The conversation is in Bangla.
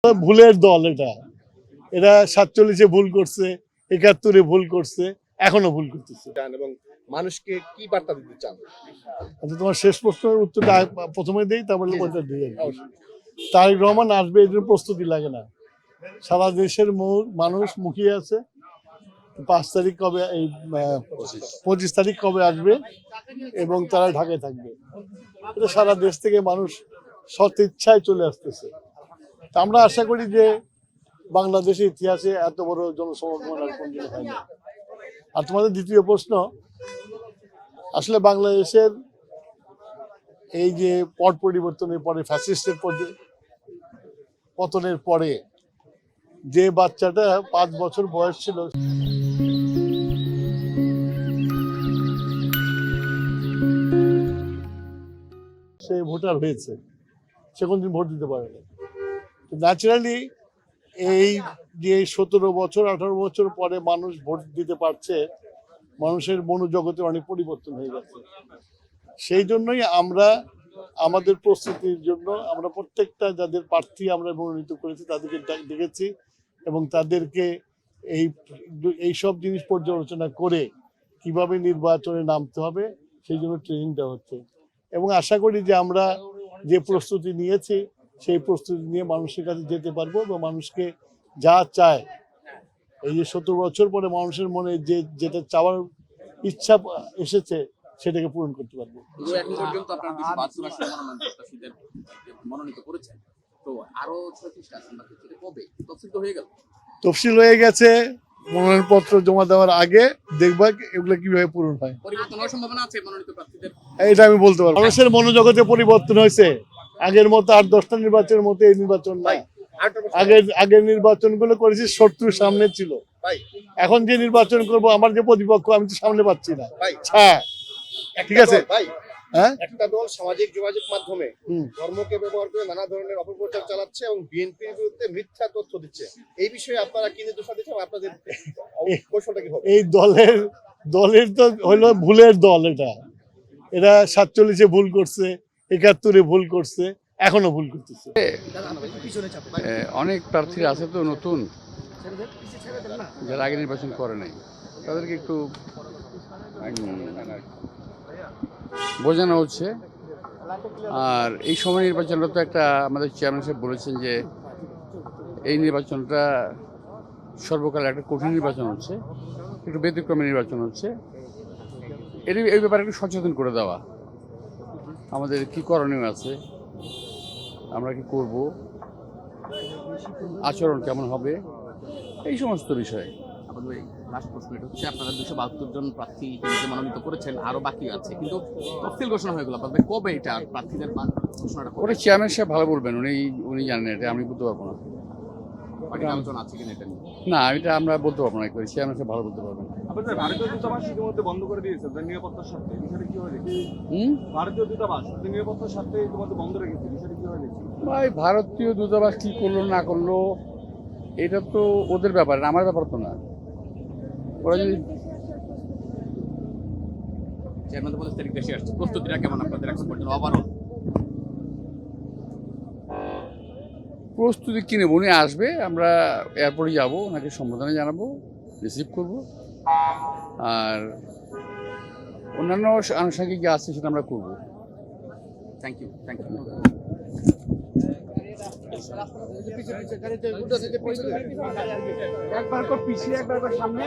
ভুলের দল এটা। এরা ৪৭-এ ভুল করছে, ৭১-এ ভুল করছে, এখনো ভুল করতেছে। এবং মানুষকে কি বার্তা দিতে চান? আচ্ছা, তোমার শেষ প্রশ্নের উত্তরটা প্রথমে দিই, তারপরে ওইটা দিয়ে তারেক রহমান আসবে, এর জন্য প্রস্তুতি লাগে না। সারা দেশের মানুষ মুখিয়ে আছে ৫ তারিখ কবে, এই ২৫ তারিখ কবে আসবে এবং তারা ঢাকায় থাকবে। এটা সারা দেশ থেকে মানুষ সৎ ইচ্ছায় চলে আসতেছে। তা আমরা আশা করি যে বাংলাদেশের ইতিহাসে এত বড় জনসমাগম আর কোনদিন হয়নি। আর তোমাদের দ্বিতীয় প্রশ্ন, আসলে বাংলাদেশের এই যে পট পরিবর্তনের পরে, ফ্যাসিস্টের পতনের পরে যে বাচ্চাটা ৫ বছর বয়স ছিল, সে ভোটার হয়েছে, সে কোনদিন ভোট দিতে পারে না। ন্যাচারালি এই যে ১৭ বছর ১৮ বছর পরে মানুষ ভোট দিতে পারছে, মানুষের মনোজগতে অনেক পরিবর্তন হয়ে গেছে। সেই জন্যই আমরা আমাদের প্রস্তুতির জন্য আমরা প্রত্যেকটা যাদের প্রার্থী আমরা মনোনীত করেছি তাদেরকে ডেকেছি এবং তাদেরকে এই সব জিনিস পর্যালোচনা করে কিভাবে নির্বাচনে নামতে হবে সেই জন্য ট্রেনিং দেওয়া হচ্ছে। এবং আশা করি যে আমরা যে প্রস্তুতি নিয়েছি সেই প্রস্তুতি নিয়ে মানুষের কাছে যেতে পারবো এবং মানুষকে যা চায়, এই যে ১৭ বছর পরে মানুষের মনে যেটা চাওয়ার ইচ্ছা এসেছে সেটাকে পূরণ করতে পারবো। এখন পর্যন্ত আপনারা ২৫ মনোনীত করেছেন, তো আরো 36টা আছেন, সেটা কবে তফসিল তো হয়ে গেল? তফসিল হয়ে গেছে, মনোনয়নপত্র জমা দেওয়ার আগে দেখবা এগুলো কিভাবে পূরণ হয়। পরিবর্তন হওয়ার সম্ভাবনা আছে মনোনীত প্রার্থীদের? এটা আমি বলতে পারবো। মানুষের মনোজগতে পরিবর্তন হয়েছে। আগের মতো ৮-১০টা নির্বাচনের মতো এই নির্বাচন না। আগের নির্বাচনগুলো করেছি শত্রুর সামনে ছিল। এখন যে নির্বাচন করব, আমার যে প্রতিপক্ষ আমি তো সামনে পাচ্ছি না। ঠিক আছে ভাই, হ্যাঁ, একটা দল সামাজিক যোগাযোগ মাধ্যমে ধর্মকে ব্যবহার করে নানা ধরনের অপপ্রচার চালাচ্ছে এবং বিএনপির বিরুদ্ধে মিথ্যা তথ্য দিচ্ছে। এই বিষয়ে আপনারা কি নির্দেশনা দিচ্ছেন? আপনাদের কৌশলটা কি হবে? এই দলের তো হলো ভুলের দল। এরা ৪৭-এ ভুল করছে, ৭১-এ ভুল করছে, এখনো ভুল করতেছে। অনেক প্রার্থীরা আছে তো নতুন, যারা আগে নির্বাচন করে নাই, তাদেরকে একটু বোঝানো হচ্ছে। আর এই সময় নির্বাচনটা তো একটা, আমাদের চেয়ারম্যান সাহেব বলেছেন যে এই নির্বাচনটা সর্বকালে একটা কঠিন নির্বাচন হচ্ছে, একটু ব্যতিক্রমী নির্বাচন হচ্ছে। এই ব্যাপারে একটু সচেতন করে দেওয়া, আমাদের কি করণীয় আছে, আমরা কি করব, আচরণ কেমন হবে, এই সমস্ত বিষয়ে। লাস্ট প্রশ্ন এটা হচ্ছে, আপনারা ২৭২ জন প্রার্থী মনোনীত করেছেন, আরো বাকি আছে, কিন্তু তফসিল ঘোষণা হয়ে গেল, আপনাদের কবে এটা প্রার্থীদের ঘোষণাটা? ওটা চেয়ারম্যান সাহেব ভালো বলবেন, উনি জানেন, এটা আমি বলতে পারবো না। আলোচনা আছে কিনা এটা নিয়ে? না, এটা আমরা বলতে পারবো না, চেয়ারম্যান সাহেব ভালো বলতে পারবেন। ভারতীয় দূতাবাস ইতিমধ্যে বন্ধ করে দিয়েছে নিরাপত্তার স্বার্থে, বিষয়টা কি হয়ে গেছে? ভারতীয় দূতাবাস নিরাপত্তার স্বার্থে ইতিমধ্যে বন্ধ রেখেছে, বিষয়টা কি হয়ে গেছে? ভাই, ভারতীয় দূতাবাস কি করলো না করলো এটা তো ওদের ব্যাপার, আমার ব্যাপার তো না। ওরা যদি চেয়ারম্যান ২৫ তারিখ দেশে আসছে, প্রস্তুতিটা কেমন আপনাদের এখন পর্যন্ত? ওভারঅল প্রস্তুতি কি নেব, উনি আসবে, আমরা এয়ারপোর্টে যাবো, ওনাকে সম্বোধনা জানাবো, রিসিভ করব, আর অন্যান্য আনুষঙ্গিক যা আছে সেটা আমরা করবো। Thank you. একবার পিছিয়ে একবার সামনে।